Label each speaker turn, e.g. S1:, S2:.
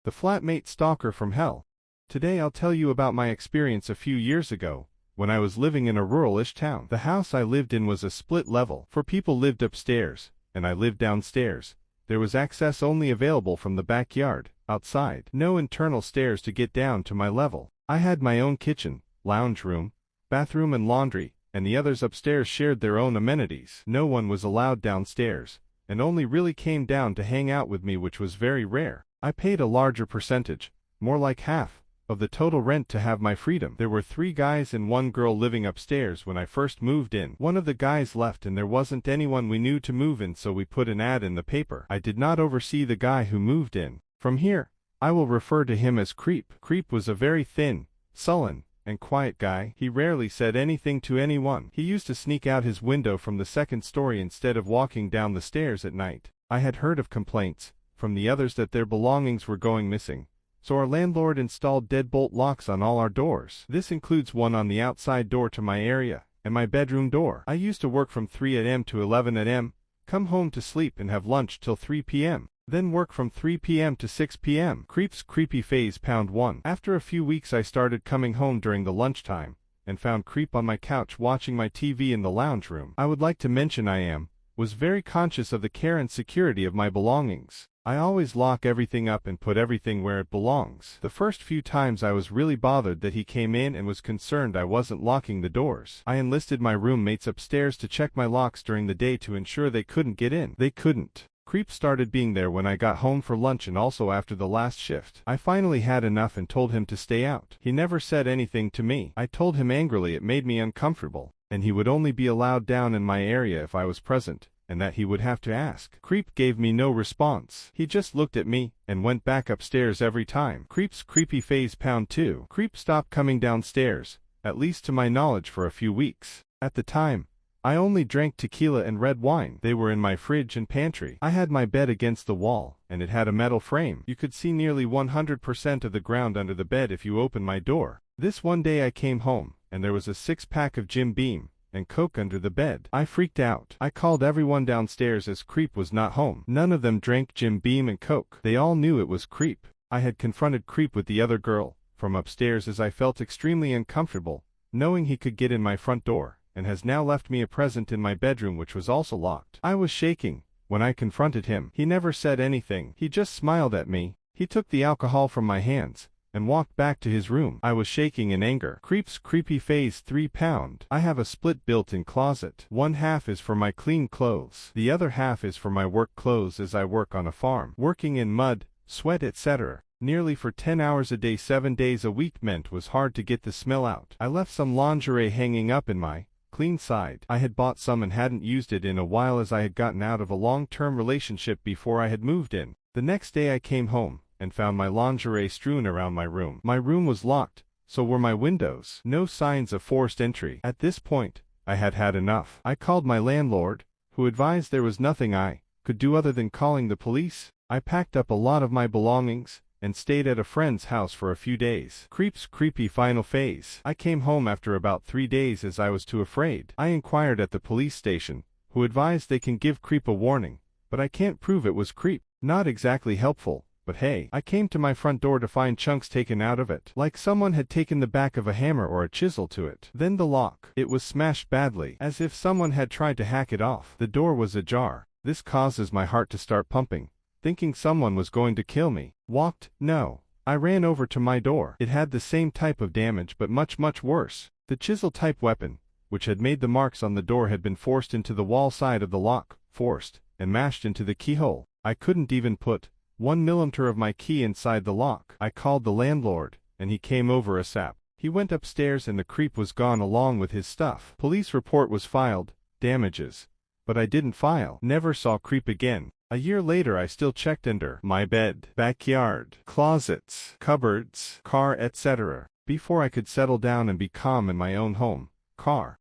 S1: The flatmate stalker from hell. Today I'll tell you about my experience a few years ago, when I was living in a rural-ish town. The house I lived in was a split level. 4 people lived upstairs, and I lived downstairs. There was access only available from the backyard, outside. No internal stairs to get down to my level. I had my own kitchen, lounge room, bathroom and laundry, and the others upstairs shared their own amenities. No one was allowed downstairs, and only really came down to hang out with me, which was very rare. I paid a larger percentage, more like half, of the total rent to have my freedom. There were 3 guys and 1 girl living upstairs when I first moved in. One of the guys left and there wasn't anyone we knew to move in, so we put an ad in the paper. I did not oversee the guy who moved in. From here, I will refer to him as Creep. Creep was a very thin, sullen, and quiet guy. He rarely said anything to anyone. He used to sneak out his window from the 2nd story instead of walking down the stairs at night. I had heard of complaints from the others that their belongings were going missing, so our landlord installed deadbolt locks on all our doors. This includes one on the outside door to my area, and my bedroom door. I used to work from 3 a.m. to 11 a.m., come home to sleep and have lunch till 3 p.m., then work from 3 p.m. to 6 p.m. Creep's creepy phase #1. After a few weeks I started coming home during the lunchtime, and found Creep on my couch watching my TV in the lounge room. I would like to mention was very conscious of the care and security of my belongings. I always lock everything up and put everything where it belongs. The first few times I was really bothered that he came in and was concerned I wasn't locking the doors. I enlisted my roommates upstairs to check my locks during the day to ensure they couldn't get in. They couldn't. Creep started being there when I got home for lunch and also after the last shift. I finally had enough and told him to stay out. He never said anything to me. I told him angrily it made me uncomfortable, and he would only be allowed down in my area if I was present, and that he would have to ask. Creep gave me no response. He just looked at me and went back upstairs every time. Creep's creepy phase #2. Creep stopped coming downstairs, at least to my knowledge, for a few weeks. At the time, I only drank tequila and red wine. They were in my fridge and pantry. I had my bed against the wall, and it had a metal frame. You could see nearly 100% of the ground under the bed if you opened my door. This one day I came home, and there was a 6-pack of Jim Beam and Coke under the bed. I freaked out. I called everyone downstairs as Creep was not home. None of them drank Jim Beam and Coke. They all knew it was Creep. I had confronted Creep with the other girl from upstairs as I felt extremely uncomfortable, knowing he could get in my front door, and has now left me a present in my bedroom which was also locked. I was shaking when I confronted him. He never said anything. He just smiled at me. He took the alcohol from my hands and walked back to his room. I was shaking in anger. Creep's creepy phase #3. I have a split built-in closet. One half is for my clean clothes. The other half is for my work clothes, as I work on a farm. Working in mud, sweat, etc. nearly for 10 hours a day 7 days a week meant was hard to get the smell out. I left some lingerie hanging up in my clean side. I had bought some and hadn't used it in a while as I had gotten out of a long-term relationship before I had moved in. The next day I came home and found my lingerie strewn around my room. My room was locked, so were my windows. No signs of forced entry. At this point, I had had enough. I called my landlord, who advised there was nothing I could do other than calling the police. I packed up a lot of my belongings and stayed at a friend's house for a few days. Creep's creepy final phase. I came home after about 3 days as I was too afraid. I inquired at the police station, who advised they can give Creep a warning, but I can't prove it was Creep. Not exactly helpful. But hey, I came to my front door to find chunks taken out of it, like someone had taken the back of a hammer or a chisel to it. Then the lock. It was smashed badly, as if someone had tried to hack it off. The door was ajar. This causes my heart to start pumping, thinking someone was going to kill me. Walked? No. I ran over to my door. It had the same type of damage but much worse. The chisel-type weapon, which had made the marks on the door, had been forced into the wall side of the lock, and mashed into the keyhole. I couldn't even put 1 millimeter of my key inside the lock. I called the landlord, and he came over ASAP. He went upstairs and the Creep was gone along with his stuff. Police report was filed, damages, but I didn't file. Never saw Creep again. A year later I still checked under my bed, backyard, closets, cupboards, car, etc. before I could settle down and be calm in my own home, car.